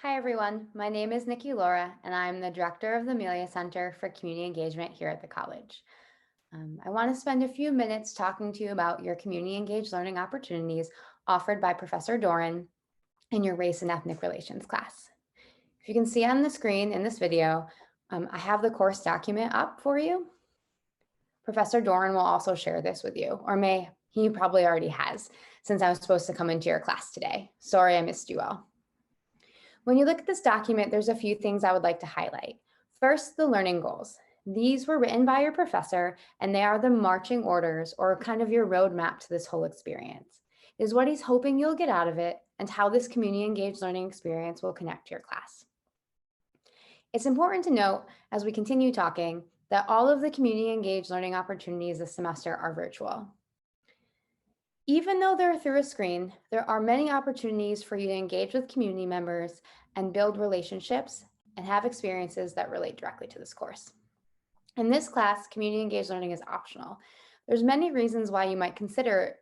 Hi, everyone. My name is Nikki Laura, and I'm the director of the Amelia Center for Community Engagement here at the college. I want to spend a few minutes talking to you about your community engaged learning opportunities offered by Professor Doran in your race and ethnic relations class. If you can see on the screen in this video, I have the course document up for you. Professor Doran will also share this with you, or he probably already has, since I was supposed to come into your class today. Sorry I missed you all. When you look at this document, there's a few things I would like to highlight. First, the learning goals. These were written by your professor, and they are the marching orders or kind of your roadmap to this whole experience. It is what he's hoping you'll get out of it and how this community engaged learning experience will connect to your class. It's important to note as we continue talking that all of the community engaged learning opportunities this semester are virtual. Even though they're through a screen, there are many opportunities for you to engage with community members and build relationships and have experiences that relate directly to this course. In this class, community engaged learning is optional. There's many reasons why you might consider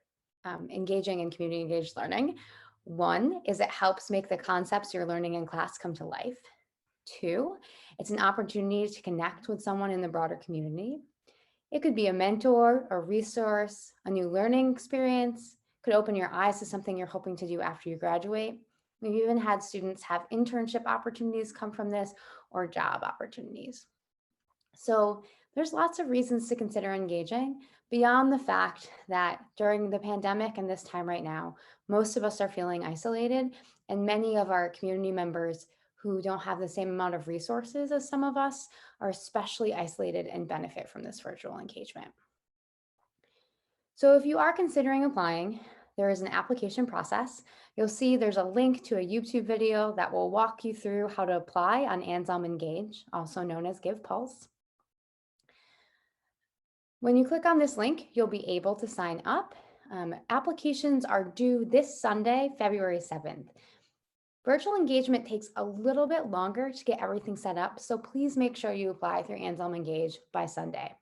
engaging in community engaged learning. One is it helps make the concepts you're learning in class come to life. Two, it's an opportunity to connect with someone in the broader community. It could be a mentor, a resource, a new learning experience, could open your eyes to something you're hoping to do after you graduate. We've even had students have internship opportunities come from this or job opportunities. So there's lots of reasons to consider engaging beyond the fact that during the pandemic and this time right now, most of us are feeling isolated, and many of our community members who don't have the same amount of resources as some of us are especially isolated and benefit from this virtual engagement. So if you are considering applying, there is an application process. You'll see there's a link to a YouTube video that will walk you through how to apply on Anselm Engage, also known as Give Pulse. When you click on this link, you'll be able to sign up. Applications are due this Sunday, February 7th. Virtual engagement takes a little bit longer to get everything set up, so please make sure you apply through Anselm Engage by Sunday.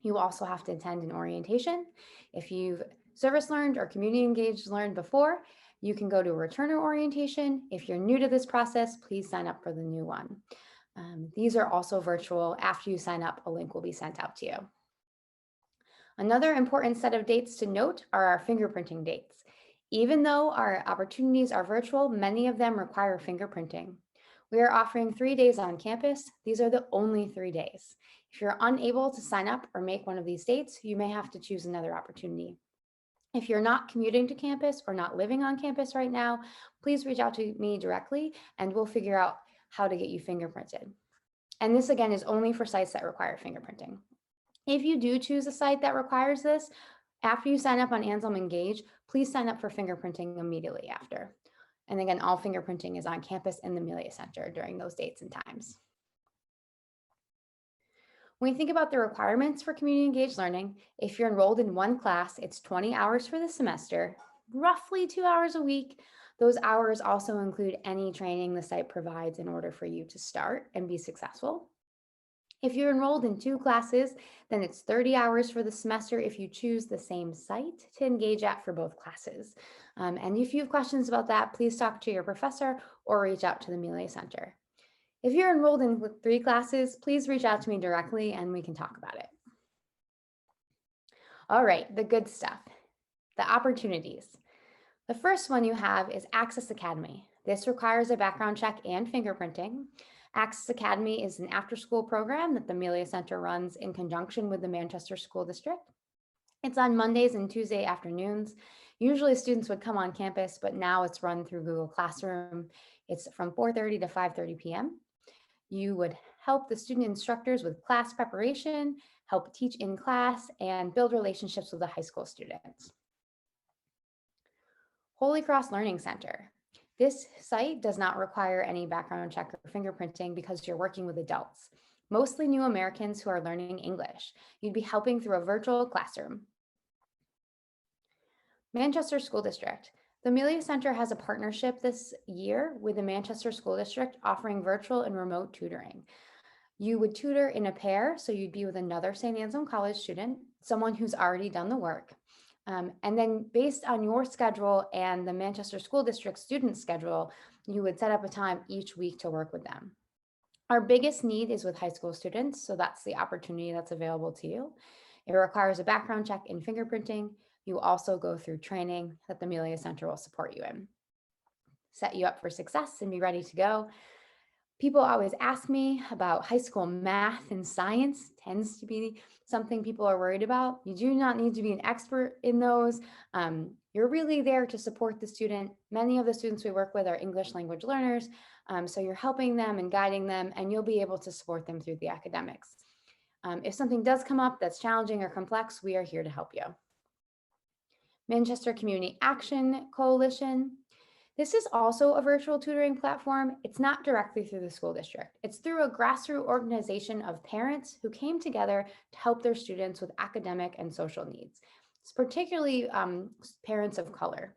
You also have to attend an orientation. If you've service learned or community engaged learned before, you can go to a returner orientation. If you're new to this process, please sign up for the new one. These are also virtual. After you sign up, a link will be sent out to you. Another important set of dates to note are our fingerprinting dates. Even though our opportunities are virtual, many of them require fingerprinting. We are offering 3 days on campus. These are the only 3 days. If you're unable to sign up or make one of these dates, you may have to choose another opportunity. If you're not commuting to campus or not living on campus right now, please reach out to me directly and we'll figure out how to get you fingerprinted. And this again is only for sites that require fingerprinting. If you do choose a site that requires this, after you sign up on Anselm Engage, please sign up for fingerprinting immediately after. And again, all fingerprinting is on campus in the Amelia Center during those dates and times. When you think about the requirements for community engaged learning, if you're enrolled in one class, it's 20 hours for the semester, roughly 2 hours a week. Those hours also include any training the site provides in order for you to start and be successful. If you're enrolled in 2 classes, then it's 30 hours for the semester if you choose the same site to engage at for both classes. And if you have questions about that, please talk to your professor or reach out to the Amelia Center. If you're enrolled in 3 classes, please reach out to me directly and we can talk about it. All right, the good stuff, the opportunities. The first one you have is Access Academy. This requires a background check and fingerprinting. Access Academy is an after-school program that the Amelia Center runs in conjunction with the Manchester School District. It's on Mondays and Tuesday afternoons. Usually students would come on campus, but now it's run through Google Classroom. It's from 4:30 to 5:30 p.m. You would help the student instructors with class preparation, help teach in class, and build relationships with the high school students. Holy Cross Learning Center. This site does not require any background check or fingerprinting because you're working with adults, mostly new Americans who are learning English. You'd be helping through a virtual classroom. Manchester School District. The Amelia Center has a partnership this year with the Manchester School District offering virtual and remote tutoring. You would tutor in a pair, so you'd be with another St. Anselm College student, someone who's already done the work. And then based on your schedule and the Manchester School District student schedule, you would set up a time each week to work with them. Our biggest need is with high school students, so that's the opportunity that's available to you. It requires a background check and fingerprinting. You also go through training that the Amelia Center will support you in, set you up for success and be ready to go. People always ask me about high school math and science, tends to be something people are worried about. You do not need to be an expert in those. You're really there to support the student. Many of the students we work with are English language learners, so you're helping them and guiding them, and you'll be able to support them through the academics. If something does come up that's challenging or complex, we are here to help you. Manchester Community Action Coalition. This is also a virtual tutoring platform. It's not directly through the school district. It's through a grassroots organization of parents who came together to help their students with academic and social needs. It's particularly parents of color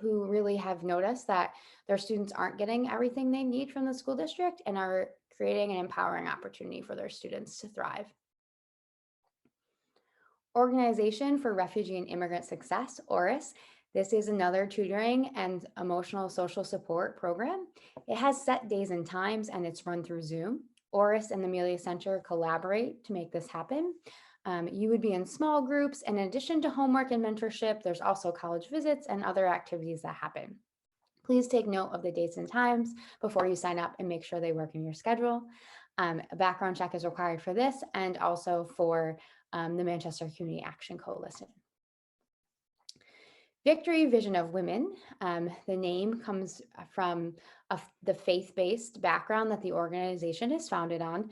who really have noticed that their students aren't getting everything they need from the school district and are creating an empowering opportunity for their students to thrive. Organization for Refugee and Immigrant Success, ORIS. This is another tutoring and emotional social support program. It has set days and times, and it's run through Zoom. ORIS and the Amelia Center collaborate to make this happen. You would be in small groups, and in addition to homework and mentorship, there's also college visits and other activities that happen. Please take note of the dates and times before you sign up and make sure they work in your schedule. A background check is required for this and also for the Manchester Community Action Coalition. Victory Vision of Women. The name comes from the faith-based background that the organization is founded on.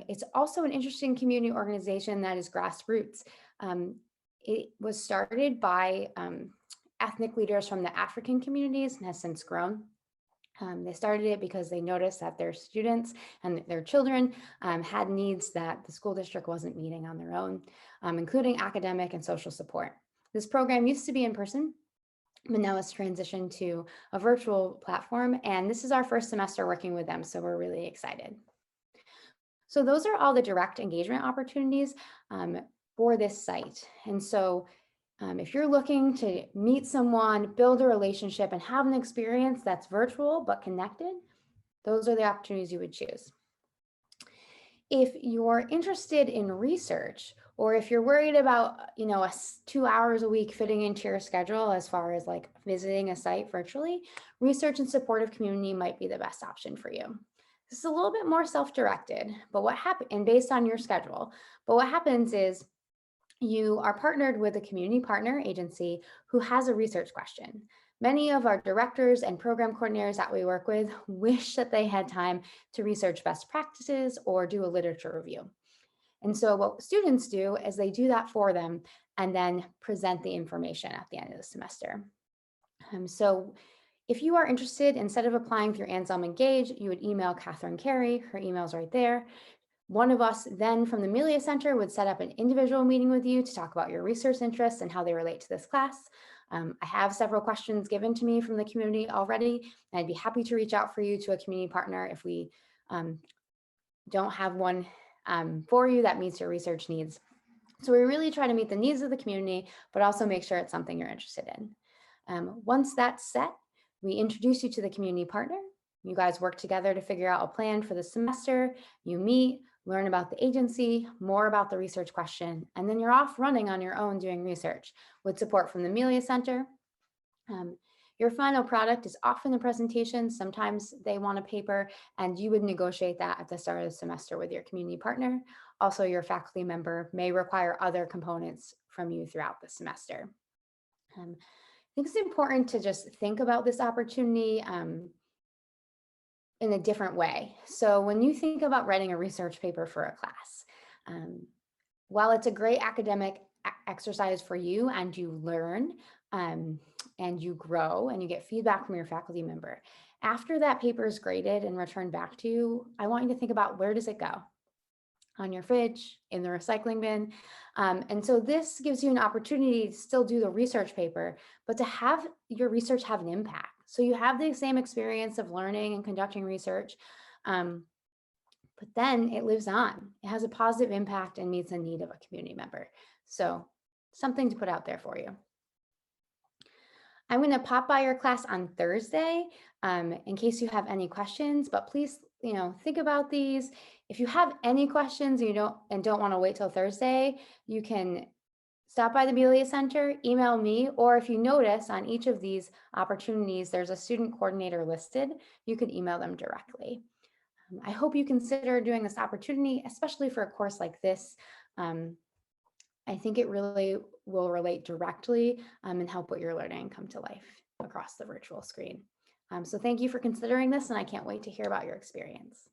It's also an interesting community organization that is grassroots. It was started by ethnic leaders from the African communities and has since grown. They started it because they noticed that their students and their children had needs that the school district wasn't meeting on their own, including academic and social support. This program used to be in person, but now it's transitioned to a virtual platform, and this is our first semester working with them, so we're really excited. So those are all the direct engagement opportunities for this site. And so if you're looking to meet someone, build a relationship, and have an experience that's virtual but connected, those are the opportunities you would choose. If you're interested in research, or if you're worried about, 2 hours a week fitting into your schedule as far as like visiting a site virtually, research and supportive community might be the best option for you. This is a little bit more self-directed, but what happens, and based on your schedule, but what happens is you are partnered with a community partner agency who has a research question. Many of our directors and program coordinators that we work with wish that they had time to research best practices or do a literature review. And so what students do is they do that for them and then present the information at the end of the semester. So if you are interested, instead of applying through Anselm Engage, you would email Catherine Carey. Her email's right there. One of us then from the Amelia Center would set up an individual meeting with you to talk about your research interests and how they relate to this class. I have several questions given to me from the community already, and I'd be happy to reach out for you to a community partner if we don't have one for you that meets your research needs. So we really try to meet the needs of the community, but also make sure it's something you're interested in. Once that's set, we introduce you to the community partner. You guys work together to figure out a plan for the semester. You meet, learn about the agency, more about the research question, and then you're off running on your own doing research with support from the Amelia Center. Your final product is often a presentation. Sometimes they want a paper, and you would negotiate that at the start of the semester with your community partner. Also, your faculty member may require other components from you throughout the semester. I think it's important to just think about this opportunity in a different way. So when you think about writing a research paper for a class, while it's a great academic exercise for you and you learn and you grow and you get feedback from your faculty member, after that paper is graded and returned back to you, I want you to think about, where does it go? On your fridge, in the recycling bin. And so this gives you an opportunity to still do the research paper, but to have your research have an impact. So you have the same experience of learning and conducting research, but then it lives on. It has a positive impact and meets a need of a community member. So something to put out there for you. I'm going to pop by your class on Thursday in case you have any questions, but please, think about these. If you have any questions and don't want to wait till Thursday, you can stop by the Melia Center, email me, or if you notice on each of these opportunities, there's a student coordinator listed, you could email them directly. I hope you consider doing this opportunity, especially for a course like this. Um, I think it really will relate directly and help what you're learning come to life across the virtual screen. So thank you for considering this, and I can't wait to hear about your experience.